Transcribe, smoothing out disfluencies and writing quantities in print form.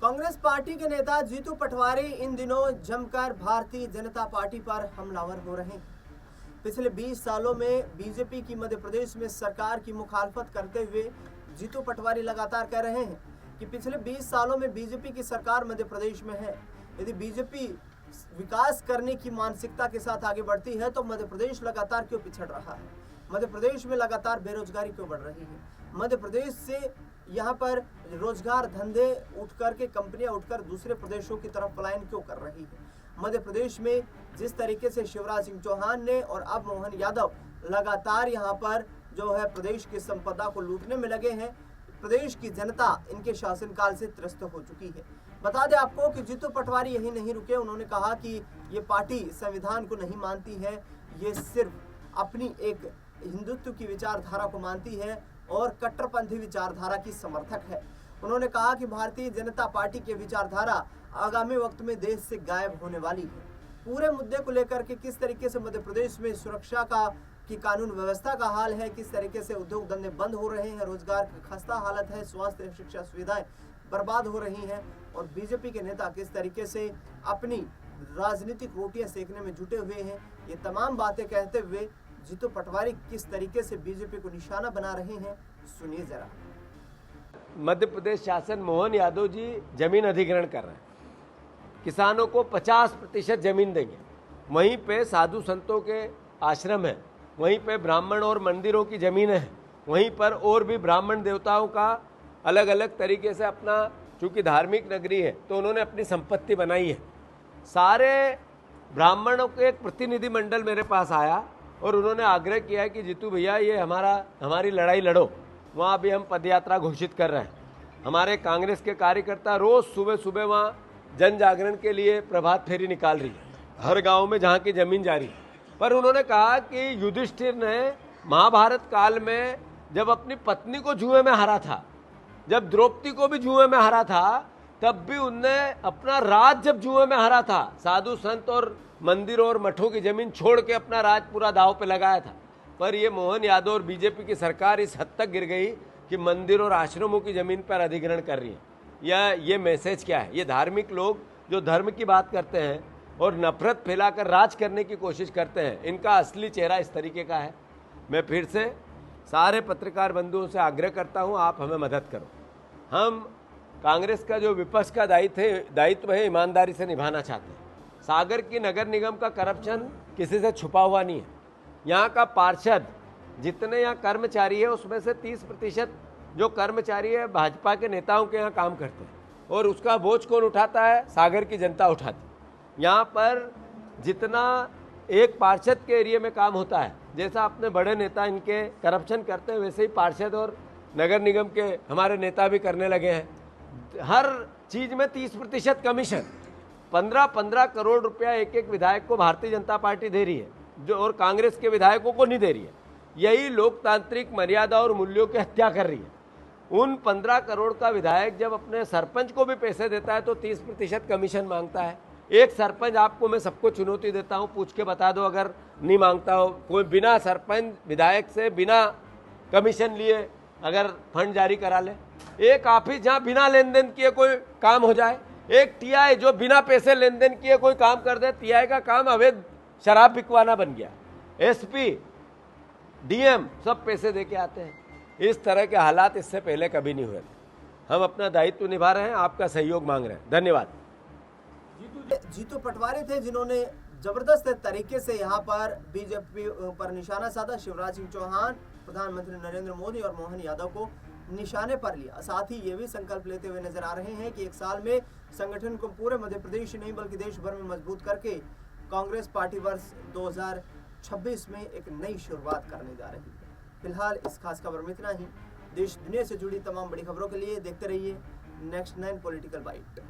Congress party के नेता जीतू पटवारी इन दिनों जमकर भारतीय जनता पार्टी पर हमलावर हो रहे हैं। पिछले 20 सालों में बीजेपी की मध्य प्रदेश में सरकार की मुखालफत करते हुए जीतू पटवारी लगातार कह रहे हैं कि पिछले 20 सालों में बीजेपी की सरकार मध्य प्रदेश में है। यदि बीजेपी विकास करने की मानसिकता के साथ आगे बढ़ती है तो मध्य प्रदेश लगातार क्यों पिछड़ रहा है? मध्य प्रदेश में लगातार बेरोजगारी क्यों बढ़ रही है? मध्य प्रदेश से यहाँ पर रोजगार धंधे उठ करके कंपनियां उठकर दूसरे प्रदेशों की तरफ पलायन क्यों कर रही है? मध्य प्रदेश में जिस तरीके से शिवराज सिंह चौहान ने और अब मोहन यादव लगातार यहाँ पर जो है प्रदेश की संपदा को लूटने में लगे हैं, प्रदेश की जनता इनके शासनकाल से त्रस्त हो चुकी है। बता दें आपको कि जीतू पटवारी यही नहीं रुके। उन्होंने कहा कि ये पार्टी संविधान को नहीं मानती है, ये सिर्फ अपनी एक हिंदुत्व की विचारधारा को मानती है और कट्टरपंथी विचारधारा की समर्थक है। उन्होंने कहा कि भारतीय जनता पार्टी की विचारधारा आगामी वक्त में देश से गायब होने वाली है। पूरे मुद्दे को लेकर के किस तरीके से मध्य प्रदेश में सुरक्षा की कानून व्यवस्था का हाल है, किस तरीके से उद्योग धंधे बंद हो रहे हैं, रोजगार की खस्ता हालत है, स्वास्थ्य शिक्षा सुविधाएं बर्बाद हो रही हैं और बीजेपी के नेता किस तरीके से अपनी राजनीतिक रोटियां सेकने में जुटे हुए हैं, ये तमाम बातें कहते हुए जीतू पटवारी किस तरीके से बीजेपी को निशाना बना रहे हैं, सुनिए जरा। मध्य प्रदेश शासन मोहन यादव जी जमीन अधिग्रहण कर रहे हैं। किसानों को 50% जमीन देंगे। वहीं पे साधु संतों के आश्रम है, वहीं पे ब्राह्मण और मंदिरों की जमीनें हैं, वहीं पर और भी ब्राह्मण देवताओं का अलग अलग तरीके से अपना, चूँकि धार्मिक नगरी है तो उन्होंने अपनी संपत्ति बनाई है। सारे ब्राह्मणों के एक प्रतिनिधि मंडल मेरे पास आया और उन्होंने आग्रह किया है कि जीतू भैया ये हमारी लड़ाई लड़ो। वहाँ भी हम पदयात्रा घोषित कर रहे हैं। हमारे कांग्रेस के कार्यकर्ता रोज़ सुबह सुबह वहाँ जन जागरण के लिए प्रभात फेरी निकाल रही है, हर गांव में जहाँ की जमीन जा रही है। पर उन्होंने कहा कि युधिष्ठिर ने महाभारत काल में जब अपनी पत्नी को जुए में हारा था, जब द्रौपदी को भी जुए में हारा था, तब भी उनने अपना राज जब जुए में हारा था, साधु संत और मंदिरों और मठों की जमीन छोड़ के अपना राज पूरा दांव पे लगाया था। पर ये मोहन यादव और बीजेपी की सरकार इस हद तक गिर गई कि मंदिर और आश्रमों की जमीन पर अधिग्रहण कर रही है। ये मैसेज क्या है? ये धार्मिक लोग जो धर्म की बात करते हैं और नफरत फैलाकर राज करने की कोशिश करते हैं, इनका असली चेहरा इस तरीके का है। मैं फिर से सारे पत्रकार बंधुओं से आग्रह करता हूँ, आप हमें मदद करो। हम कांग्रेस का जो विपक्ष का दायित्व है ईमानदारी से निभाना चाहते हैं। सागर की नगर निगम का करप्शन किसी से छुपा हुआ नहीं है। यहाँ का पार्षद जितने यहाँ कर्मचारी है उसमें से 30% जो कर्मचारी है भाजपा के नेताओं के यहाँ काम करते हैं और उसका बोझ कौन उठाता है? सागर की जनता उठाती है। यहाँ पर जितना एक पार्षद के एरिया में काम होता है, जैसा अपने बड़े नेता इनके करप्शन करते हैं, वैसे ही पार्षद और नगर निगम के हमारे नेता भी करने लगे हैं। हर चीज़ में 30% कमीशन, 15-15 करोड़ रुपया एक विधायक को भारतीय जनता पार्टी दे रही है, जो और कांग्रेस के विधायकों को नहीं दे रही है। यही लोकतांत्रिक मर्यादा और मूल्यों की हत्या कर रही है। उन 15 करोड़ का विधायक जब अपने सरपंच को भी पैसे देता है तो 30% कमीशन मांगता है। एक सरपंच, आपको मैं सबको चुनौती देता हूँ, पूछ के बता दो अगर नहीं मांगता हो, कोई बिना सरपंच विधायक से बिना कमीशन लिए अगर फंड जारी करा ले। एक ऑफिस जहाँ बिना लेन देन किए कोई काम हो जाए, एक टीआई जो बिना पैसे लेन देन किए कोई काम कर दे। टीआई का काम अवैध शराब बिकवाना बन गया। एसपी, डीएम सब पैसे दे के आते हैं। इस तरह के हालात इससे पहले कभी नहीं हुए थे। हम अपना दायित्व निभा रहे हैं, आपका सहयोग मांग रहे हैं। धन्यवाद। जीतू पटवारी थे जिन्होंने जबरदस्त तरीके से यहाँ पर बीजेपी पर निशाना साधा। शिवराज सिंह चौहान, प्रधानमंत्री नरेंद्र मोदी और मोहन यादव को निशाने पर लिया। साथ ही ये भी संकल्प लेते हुए नजर आ रहे हैं कि एक साल में संगठन को पूरे मध्य प्रदेश नहीं बल्कि देश भर में मजबूत करके कांग्रेस पार्टी वर्ष 2026 में एक नई शुरुआत करने जा रही है। फिलहाल इस खास खबर में इतना ही। देश दुनिया से जुड़ी तमाम बड़ी खबरों के लिए देखते रहिए नेक्स्ट 9 पॉलिटिकल बाइट।